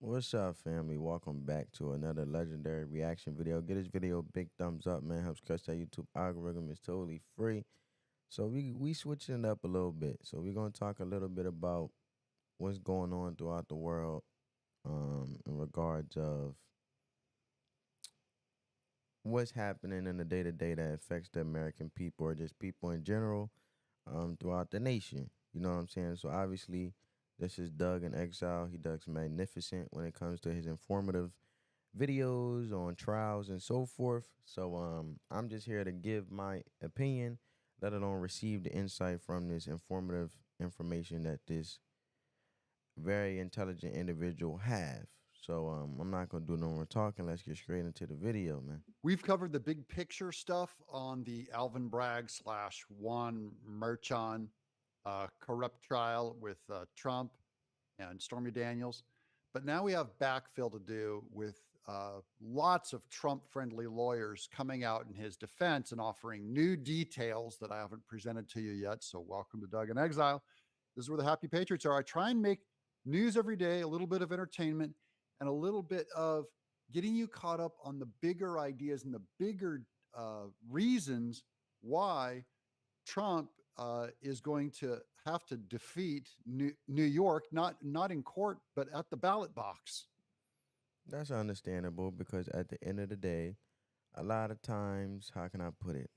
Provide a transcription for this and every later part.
What's up, family? Welcome back to another legendary reaction video. Get this video a big thumbs up, man. Helps crush that YouTube algorithm. It's totally free. So we switching it up a little bit. So we're gonna talk a little bit about what's going on throughout the world, in regards of what's happening in the day to day that affects the American people or just people in general, throughout the nation. You know what I'm saying? So obviously, this is Doug in Exile. He does magnificent when it comes to his informative videos on trials and so forth. So I'm just here to give my opinion, let alone receive the insight from this informative information that this very intelligent individual have. So I'm not gonna do no more talking. Let's get straight into the video, man. We've covered the big picture stuff on the Alvin Bragg slash Juan Merchan corrupt trial with Trump and Stormy Daniels. But now we have backfill to do with lots of Trump friendly lawyers coming out in his defense and offering new details that I haven't presented to you yet. So, welcome to Doug in Exile. This is where the happy patriots are. I try and make news every day, a little bit of entertainment, and a little bit of getting you caught up on the bigger ideas and the bigger reasons why Trump is going to have to defeat New York, not in court, but at the ballot box. That's understandable because at the end of the day, a lot of times, how can I put it?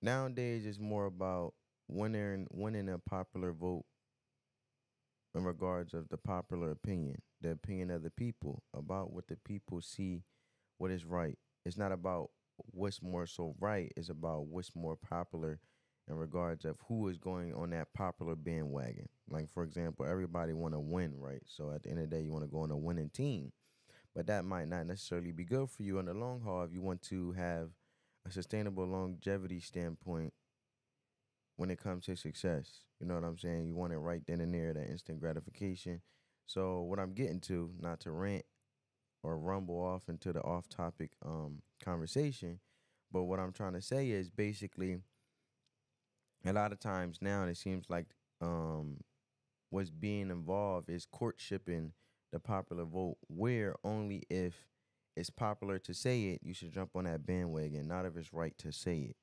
Nowadays, it's more about winning a popular vote in regards of the popular opinion, the opinion of the people about what the people see, what is right. It's not about what's more so right. It's about what's more popular in regards of who is going on that popular bandwagon. Like, for example, everybody want to win, right? So at the end of the day, you want to go on a winning team. But that might not necessarily be good for you in the long haul if you want to have a sustainable longevity standpoint when it comes to success. You know what I'm saying? You want it right then and there, that instant gratification. So what I'm getting to, not to rant or rumble off into the off-topic conversation, but what I'm trying to say is basically a lot of times now it seems like what's being involved is courtshiping the popular vote, where only if it's popular to say it, you should jump on that bandwagon, not if it's right to say it.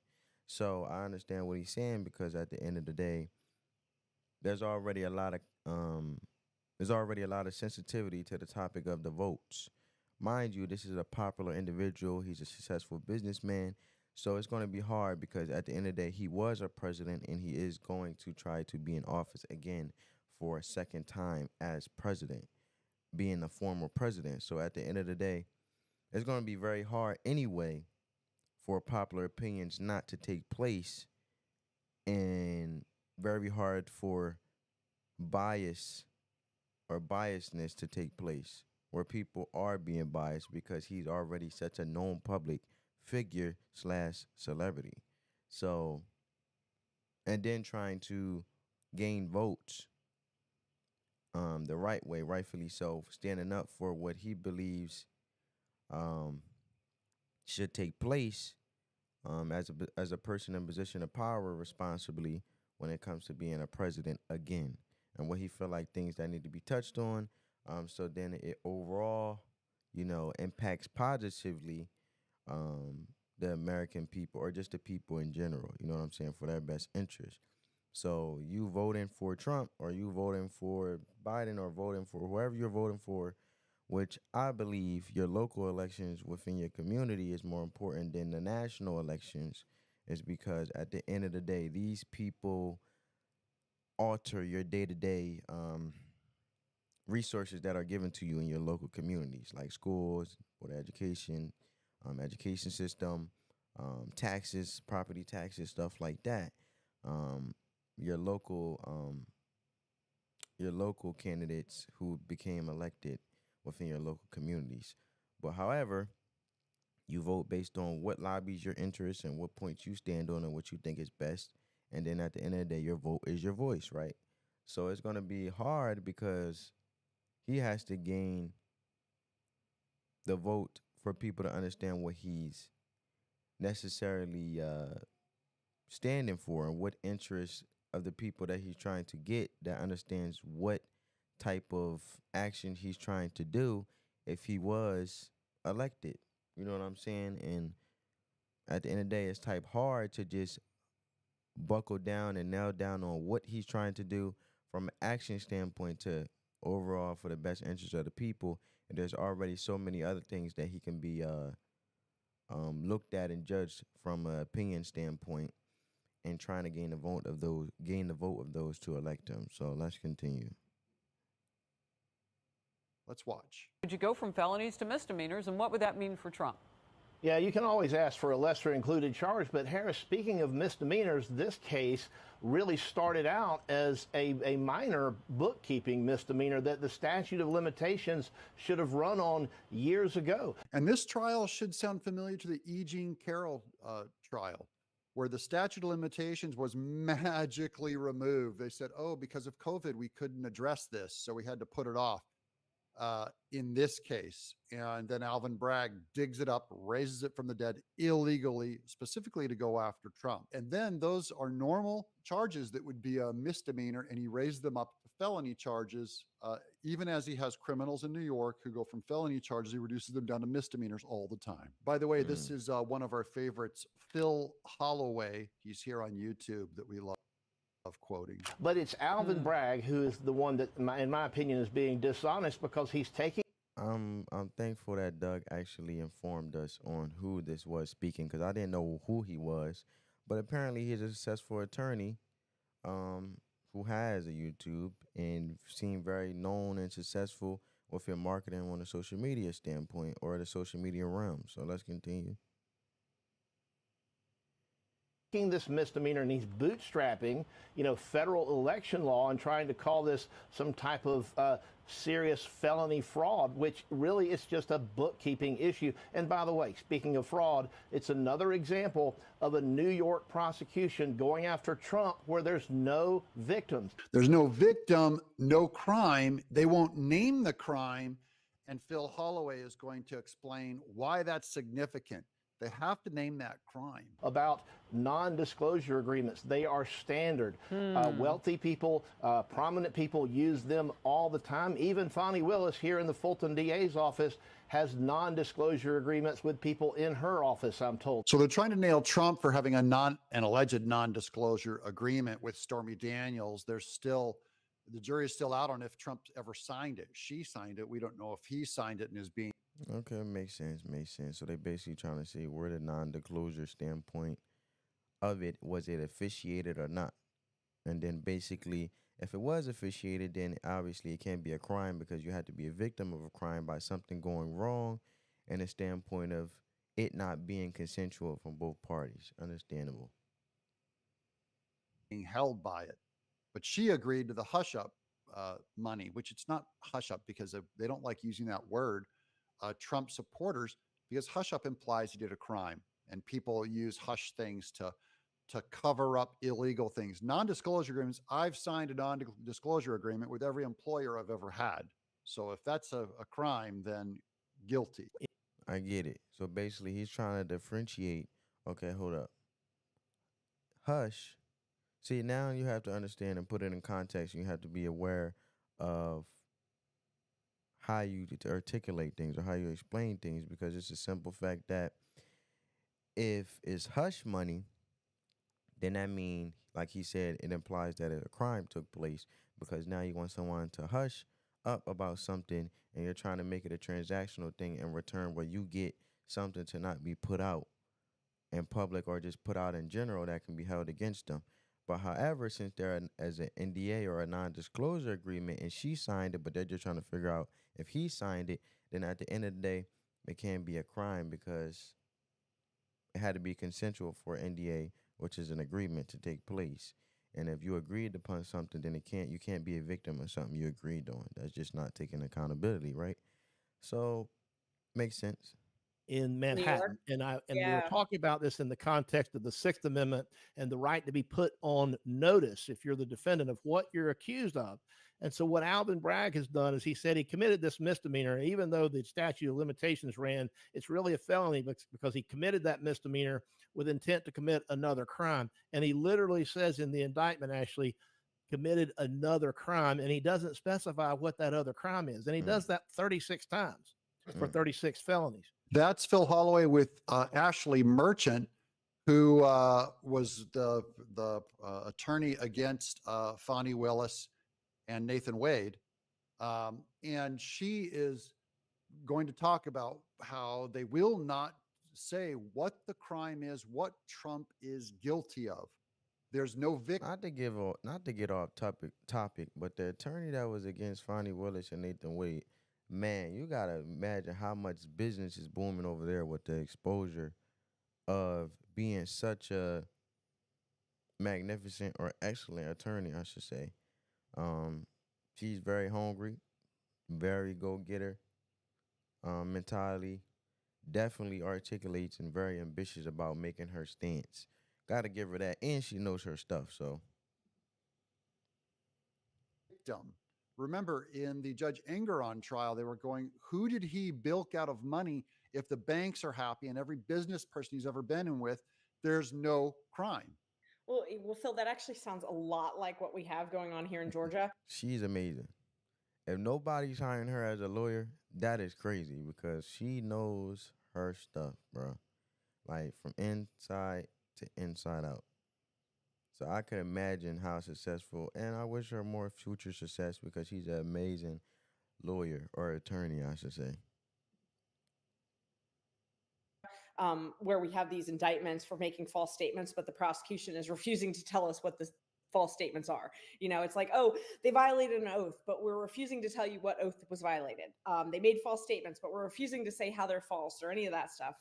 So I understand what he's saying because at the end of the day, there's already a lot of sensitivity to the topic of the votes. Mind you, this is a popular individual. He's a successful businessman. So it's going to be hard because at the end of the day, he was a president and he is going to try to be in office again for a second time as president, being a former president. So at the end of the day, it's going to be very hard anyway for popular opinions not to take place, and very hard for bias or biasness to take place where people are being biased because he's already such a known public figure slash celebrity. So, and then trying to gain votes the right way, rightfully so, standing up for what he believes should take place, as a person in position of power responsibly when it comes to being a president again, and what he feel like things that need to be touched on, so then it overall, impacts positively the American people or just the people in general, you know what I'm saying, for their best interest. So you voting for Trump or you voting for Biden or voting for whoever you're voting for, which I believe your local elections within your community is more important than the national elections, is because at the end of the day, these people alter your day-to-day resources that are given to you in your local communities, like schools, board of education, education system, taxes, property taxes, stuff like that. Um, your local candidates who became elected within your local communities. But however, you vote based on what lobbies your interests and what points you stand on and what you think is best. And then at the end of the day, your vote is your voice, right? So it's going to be hard because he has to gain the vote for people to understand what he's necessarily standing for and what interests of the people that he's trying to get that understands what type of action he's trying to do if he was elected. You know what I'm saying? And at the end of the day, it's type hard to just buckle down and nail down on what he's trying to do from an action standpoint to overall for the best interest of the people. And there's already so many other things that he can be looked at and judged from an opinion standpoint and trying to gain the vote of those to elect him. So let's continue. Let's watch. Would you go from felonies to misdemeanors, and what would that mean for Trump? Yeah, you can always ask for a lesser included charge, but Harris, speaking of misdemeanors, this case really started out as a minor bookkeeping misdemeanor that the statute of limitations should have run on years ago. And this trial should sound familiar to the E. Jean Carroll trial, where the statute of limitations was magically removed. They said, oh, because of COVID, we couldn't address this, so we had to put it off. In this case. And then Alvin Bragg digs it up, raises it from the dead illegally, specifically to go after Trump. And then those are normal charges that would be a misdemeanor, and he raised them up to felony charges. Even as he has criminals in New York who go from felony charges, he reduces them down to misdemeanors all the time. By the way, this is one of our favorites, Phil Holloway. He's here on YouTube that we love quoting. But it's Alvin Bragg who is the one that, in my opinion, is being dishonest because he's taking. I'm thankful that Doug actually informed us on who this was speaking, because I didn't know who he was. But apparently he's a successful attorney who has a YouTube and seemed very known and successful within marketing on the social media standpoint or the social media realm. So let's continue. This misdemeanor, and he's bootstrapping, federal election law and trying to call this some type of serious felony fraud, which really is just a bookkeeping issue. And by the way, speaking of fraud, it's another example of a New York prosecution going after Trump where there's no victims. There's no victim, no crime. They won't name the crime. And Phil Holloway is going to explain why that's significant. They have to name that crime. About non-disclosure agreements. They are standard. Wealthy people, prominent people use them all the time. Even Fonnie Willis here in the Fulton DA's office has non-disclosure agreements with people in her office, I'm told. So they're trying to nail Trump for having an alleged non-disclosure agreement with Stormy Daniels. The jury is still out on if Trump ever signed it. She signed it. We don't know if he signed it and is being. Okay, makes sense. So they basically trying to see where the non-disclosure standpoint of it, was it officiated or not? And then basically, if it was officiated, then obviously it can't be a crime because you had to be a victim of a crime by something going wrong, and the standpoint of it not being consensual from both parties. Understandable. Being held by it. But she agreed to the hush-up money, which it's not hush-up because they don't like using that word. Trump supporters, because hush up implies he did a crime, and people use hush things to cover up illegal things. Non-disclosure agreements, I've signed a non-disclosure agreement with every employer I've ever had. So if that's a crime, then guilty. I get it. So basically he's trying to differentiate. Okay, hold up. Hush. See, now you have to understand and put it in context. You have to be aware of how you articulate things or how you explain things, because it's a simple fact that if it's hush money, then that means, like he said, it implies that a crime took place, because now you want someone to hush up about something and you're trying to make it a transactional thing in return where you get something to not be put out in public or just put out in general that can be held against them. But however, since they're as an NDA or a non-disclosure agreement and she signed it, but they're just trying to figure out if he signed it, then at the end of the day, it can't be a crime because it had to be consensual for NDA, which is an agreement to take place. And if you agreed upon something, then you can't be a victim of something you agreed on. That's just not taking accountability, right? So, makes sense. In Manhattan. And we were talking about this in the context of the Sixth Amendment and the right to be put on notice if you're the defendant of what you're accused of. And so what Alvin Bragg has done is he said he committed this misdemeanor, even though the statute of limitations ran, it's really a felony because he committed that misdemeanor with intent to commit another crime. And he literally says in the indictment, actually, committed another crime, and he doesn't specify what that other crime is. And he does that 36 times for 36 felonies. That's Phil Holloway with Ashley Merchant, who was the attorney against Fonnie Willis and Nathan Wade. And she is going to talk about how they will not say what the crime is, what Trump is guilty of. There's no victim. Not to get off topic, but the attorney that was against Fonnie Willis and Nathan Wade, man, you gotta imagine how much business is booming over there with the exposure of being such a magnificent or excellent attorney, I should say. She's very hungry, very go-getter mentality, definitely articulates and very ambitious about making her stance. Got to give her that, and she knows her stuff, so. Victim. Remember, in the Judge Engeron trial, they were going, who did he bilk out of money? If the banks are happy and every business person he's ever been in with, there's no crime. Well, Phil, that actually sounds a lot like what we have going on here in Georgia. She's amazing. If nobody's hiring her as a lawyer, that is crazy because she knows her stuff, bro. Like from inside to inside out. So I could imagine how successful, and I wish her more future success because she's an amazing lawyer or attorney, I should say. Where we have these indictments for making false statements, but the prosecution is refusing to tell us what the false statements are. You know, it's like, oh, they violated an oath, but we're refusing to tell you what oath was violated. They made false statements, but we're refusing to say how they're false or any of that stuff.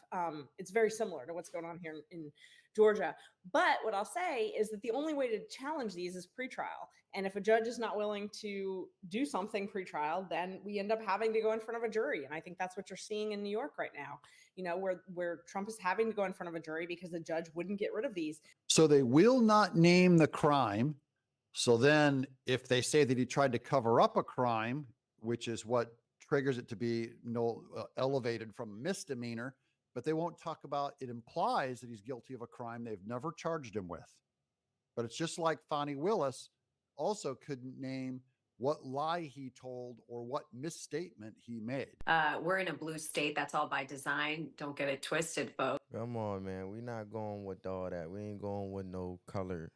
It's very similar to what's going on here in Georgia. But what I'll say is that the only way to challenge these is pretrial. And if a judge is not willing to do something pretrial, then we end up having to go in front of a jury. And I think that's what you're seeing in New York right now, you know, where Trump is having to go in front of a jury because the judge wouldn't get rid of these. So they will not name the crime. So then if they say that he tried to cover up a crime, which is what triggers it to be elevated from misdemeanor, but they won't talk about, it implies that he's guilty of a crime they've never charged him with. But it's just like Fonnie Willis also couldn't name what lie he told or what misstatement he made. We're in a blue state. That's all by design. Don't get it twisted, folks. Come on, man. We're not going with all that. We ain't going with no color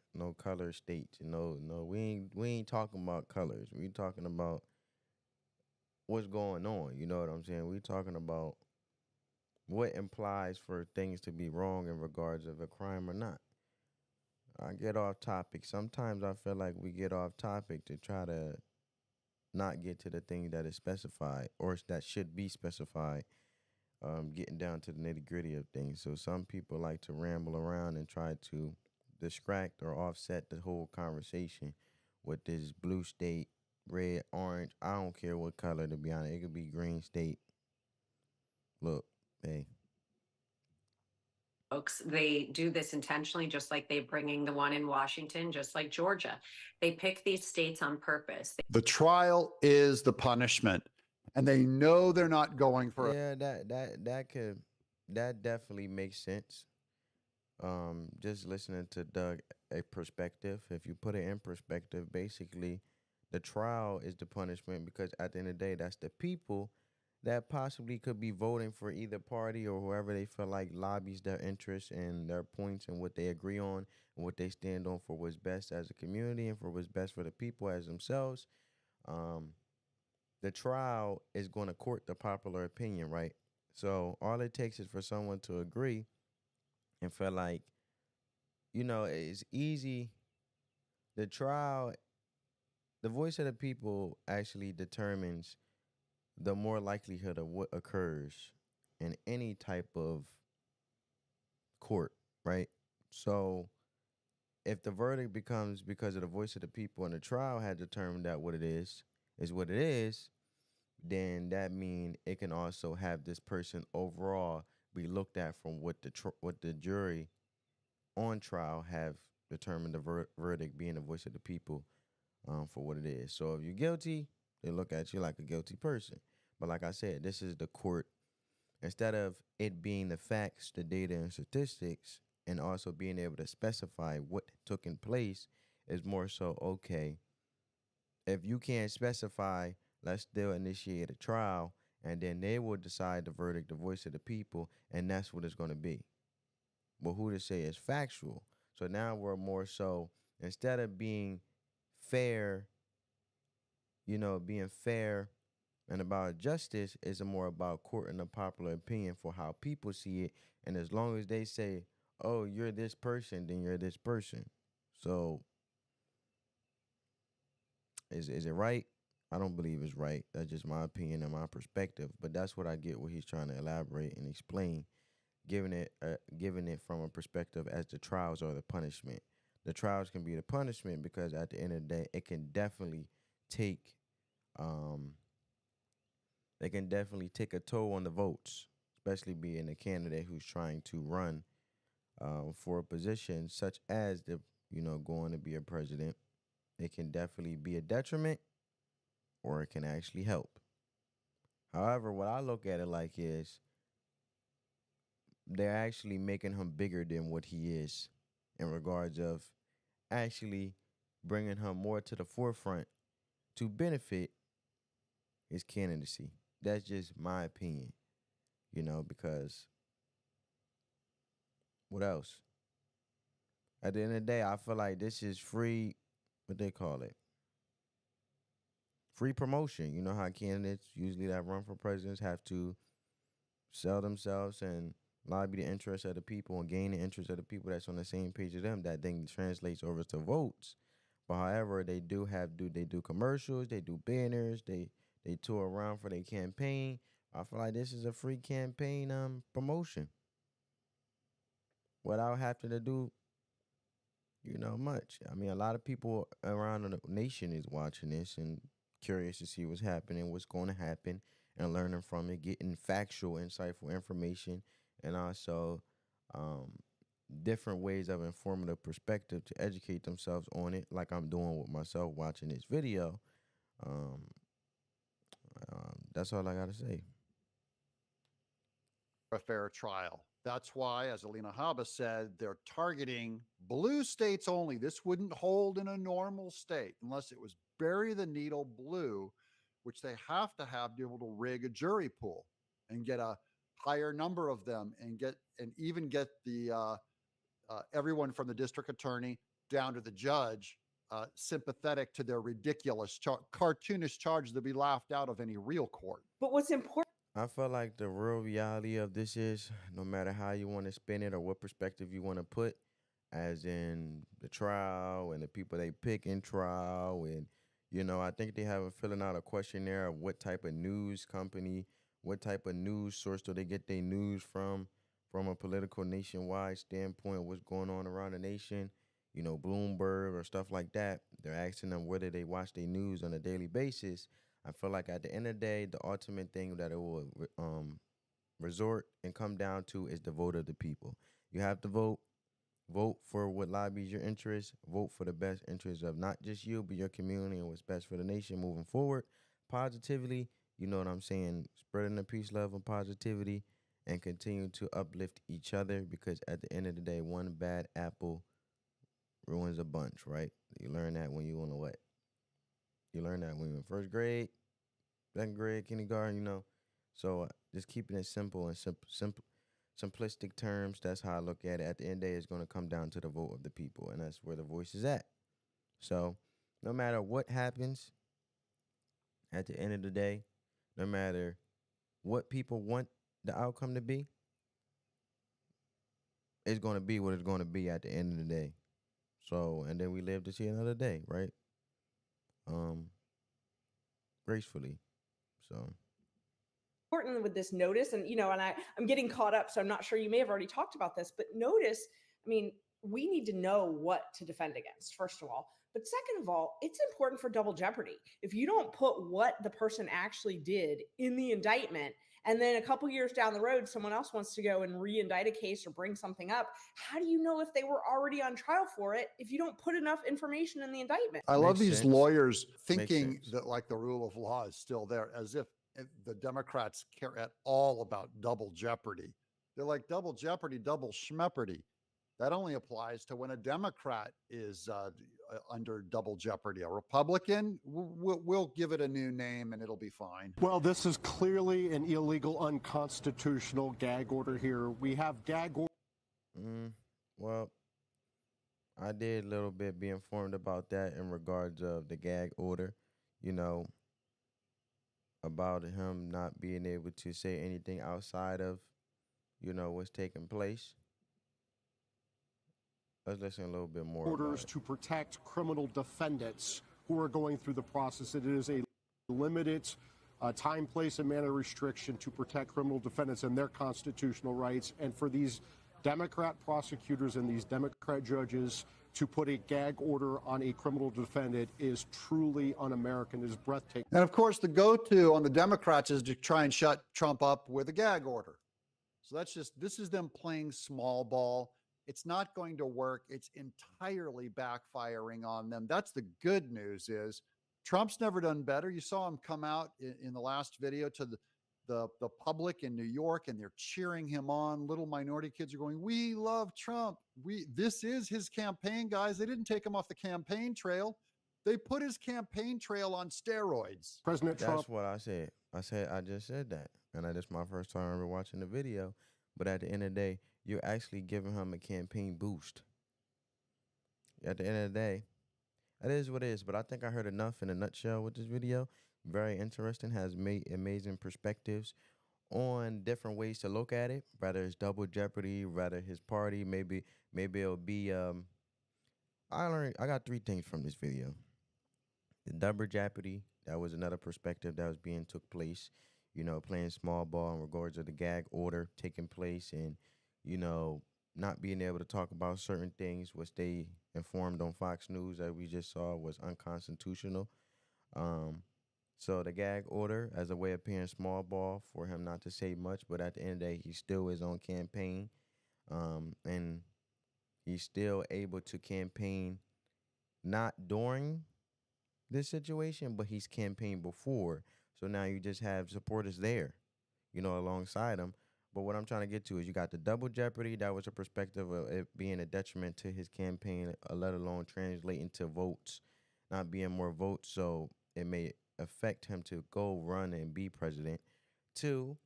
states. No, we ain't talking about colors. We talking about what's going on. You know what I'm saying? We talking about what implies for things to be wrong in regards of a crime or not. I get off topic. Sometimes I feel like we get off topic to try to not get to the thing that is specified or that should be specified, getting down to the nitty-gritty of things. So some people like to ramble around and try to distract or offset the whole conversation with this blue state, red, orange. I don't care what color, to be honest. It could be green state. Look, hey. Folks, they do this intentionally, just like they're bringing the one in Washington, just like Georgia. They pick these states on purpose. The trial is the punishment, and they know they're not going for it. Yeah, that definitely makes sense. Just listening to Doug, a perspective. If you put it in perspective, basically, the trial is the punishment because at the end of the day, that's the people that possibly could be voting for either party or whoever they feel like lobbies their interests and their points and what they agree on and what they stand on for what's best as a community and for what's best for the people as themselves. The trial is going to court the popular opinion, right? So all it takes is for someone to agree and feel like, you know, it's easy. The trial, the voice of the people actually determines the more likelihood of what occurs in any type of court, right? So if the verdict becomes because of the voice of the people and the trial had determined that what it is what it is, then that means it can also have this person overall be looked at from what the jury on trial have determined the verdict being the voice of the people for what it is. So if you're guilty, they look at you like a guilty person. But like I said, this is the court. Instead of it being the facts, the data, and statistics, and also being able to specify what took in place, It's more so, okay, if you can't specify, let's still initiate a trial, and then they will decide the verdict, the voice of the people, and that's what it's going to be. But who to say is factual? So now we're more so, instead of being fair, being fair and about justice, is more about courting the popular opinion for how people see it. And as long as they say, oh, you're this person, then you're this person. So is it right? I don't believe it's right. That's just my opinion and my perspective. But that's what I get what he's trying to elaborate and explain, giving it from a perspective as the trials are the punishment. The trials can be the punishment because at the end of the day, it can definitely take um they can definitely take a toll on the votes, especially being a candidate who's trying to run for a position such as going to be a president. It can definitely be a detriment, or it can actually help. However, what I look at it like is they're actually making him bigger than what he is in regards of actually bringing him more to the forefront to benefit his candidacy. That's just my opinion, because what else? At the end of the day, I feel like this is free, what they call it, free promotion. You know how candidates usually that run for presidents have to sell themselves and lobby the interest of the people and gain the interest of the people that's on the same page as them. That then translates over to votes. But however, they do commercials, they do banners, they tour around for their campaign. I feel like this is a free campaign promotion without having to do much. I mean, a lot of people around the nation is watching this and curious to see what's happening, what's going to happen, and learning from it, getting factual, insightful information, and also different ways of informative perspective to educate themselves on it, like I'm doing with myself watching this video. That's all I got to say. A fair trial. That's why, as Alina Habba said, they're targeting blue states only. This wouldn't hold in a normal state unless it was bury the needle blue, which they have to have to be able to rig a jury pool and get a higher number of them and even get the everyone from the district attorney down to the judge sympathetic to their ridiculous cartoonish charge to be laughed out of any real court. But what's important, I feel like the real reality of this is, no matter how you want to spin it or what perspective you want to put, as in the trial and the people they pick in trial, and I think they have filling out a questionnaire of what type of news company, what type of news source do they get their news from a political nationwide standpoint, what's going on around the nation, Bloomberg or stuff like that. They're asking them whether they watch their news on a daily basis. I feel like at the end of the day, the ultimate thing that it will resort and come down to is the vote of the people. You have to vote for what lobbies your interests, vote for the best interests of not just you, but your community and what's best for the nation moving forward. Positively, you know what I'm saying, spreading the peace, love, and positivity, and continue to uplift each other, because at the end of the day, one bad apple ruins a bunch, right? You learn that when you on the what? You learn that when you're in first grade, second grade, kindergarten, So just keeping it simple and simplistic terms. That's how I look at it. At the end of the day, it's going to come down to the vote of the people, and that's where the voice is at. So no matter what happens, at the end of the day, no matter what people want the outcome to be, it's going to be what it's going to be at the end of the day. So, and then we live to see another day, right? Gracefully. So important with this notice, and I'm getting caught up, so I'm not sure, you may have already talked about this, but notice, I mean, we need to know what to defend against, first of all. But second of all, it's important for double jeopardy. If you don't put what the person actually did in the indictment, and then a couple years down the road, someone else wants to go and re-indict a case or bring something up, how do you know if they were already on trial for it if you don't put enough information in the indictment? I love these lawyers thinking that like the rule of law is still there, as if the Democrats care at all about double jeopardy. They're like, double jeopardy, double schmepperdy. That only applies to when a Democrat is under double jeopardy. A Republican, we'll give it a new name and it'll be fine. Well, this is clearly an illegal, unconstitutional gag order here. We have gag order. Well, I did a little bit be informed about that in regards of the gag order, you know, about him not being able to say anything outside of, you know, what's taking place. Let's listen a little bit more. Orders to protect criminal defendants who are going through the process. It is a limited time, place, and manner restriction to protect criminal defendants and their constitutional rights. And for these Democrat prosecutors and these Democrat judges to put a gag order on a criminal defendant is truly un-American, is breathtaking. And of course, the go-to on the Democrats is to try and shut Trump up with a gag order. So this is them playing small ball. It's not going to work. It's entirely backfiring on them. That's the good news is Trump's never done better. You saw him come out in the last video to the public in New York, and they're cheering him on. Little minority kids are going, "We love Trump. This is his campaign, guys." They didn't take him off the campaign trail. They put his campaign trail on steroids. President Trump. That's what I said. I just said that. And that's my first time ever watching the video. But at the end of the day, you're actually giving him a campaign boost. At the end of the day, that is what it is. But I think I heard enough in a nutshell with this video. Very interesting. Has made amazing perspectives on different ways to look at it. Whether it's double jeopardy, whether his party, maybe it'll be. I got 3 things from this video. The double jeopardy, that was another perspective that was being took place. You know, playing small ball in regards to the gag order taking place, and you know, not being able to talk about certain things, which they informed on Fox News that we just saw was unconstitutional. So the gag order as a way of playing small ball for him not to say much, but at the end of the day, he still is on campaign, and he's still able to campaign not during this situation, but he's campaigned before. So now you just have supporters there, you know, alongside him. But what I'm trying to get to is you got the double jeopardy. That was a perspective of it being a detriment to his campaign, let alone translating to votes, not being more votes. So it may affect him to go run and be president. 2,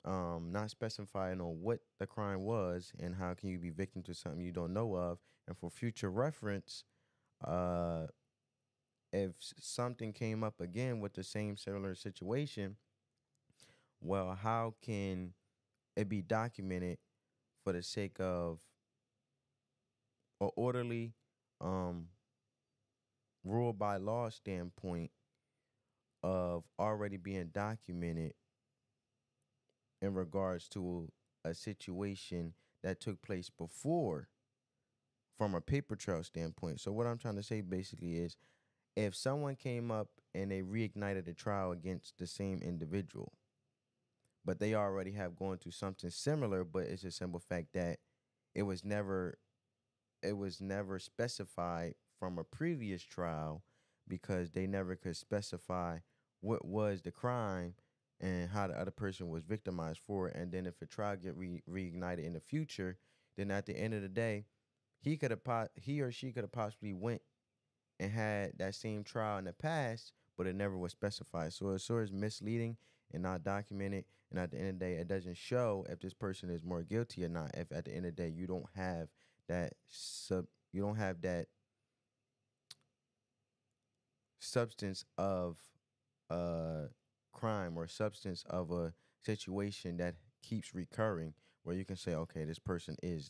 not specifying on what the crime was and how can you be victim to something you don't know of. And for future reference, if something came up again with the same similar situation, well, how can it be documented for the sake of an orderly, rule by law standpoint of already being documented in regards to a situation that took place before from a paper trail standpoint? So what I'm trying to say basically is, if someone came up and they reignited a trial against the same individual, but they already have gone through something similar, but it's a simple fact that it was never specified from a previous trial because they never could specify what was the crime and how the other person was victimized for it. And then if a trial get reignited in the future, then at the end of the day, he or she could have possibly went and had that same trial in the past, but it never was specified. So it's sort of misleading and not documented. And at the end of the day, it doesn't show if this person is more guilty or not. If at the end of the day you don't have that substance of crime or substance of a situation that keeps recurring, where you can say, okay, this person is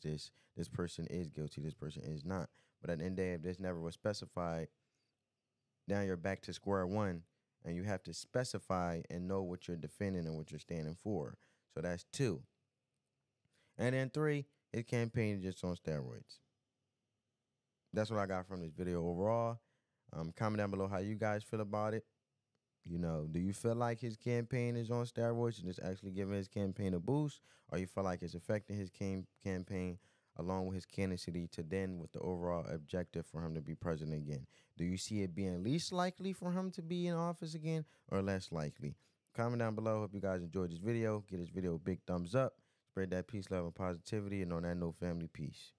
this person is guilty, this person is not. But at the end of the day, if this never was specified, now you're back to square one, and you have to specify and know what you're defending and what you're standing for. So that's 2. And then 3, his campaign is just on steroids. That's what I got from this video overall. Comment down below how you guys feel about it. You know, do you feel like his campaign is on steroids and it's actually giving his campaign a boost? Or you feel like it's affecting his campaign along with his candidacy to then with the overall objective for him to be president again? Do you see it being least likely for him to be in office again or less likely? Comment down below. Hope you guys enjoyed this video. Give this video a big thumbs up. Spread that peace, love, and positivity. And on that note, family, peace.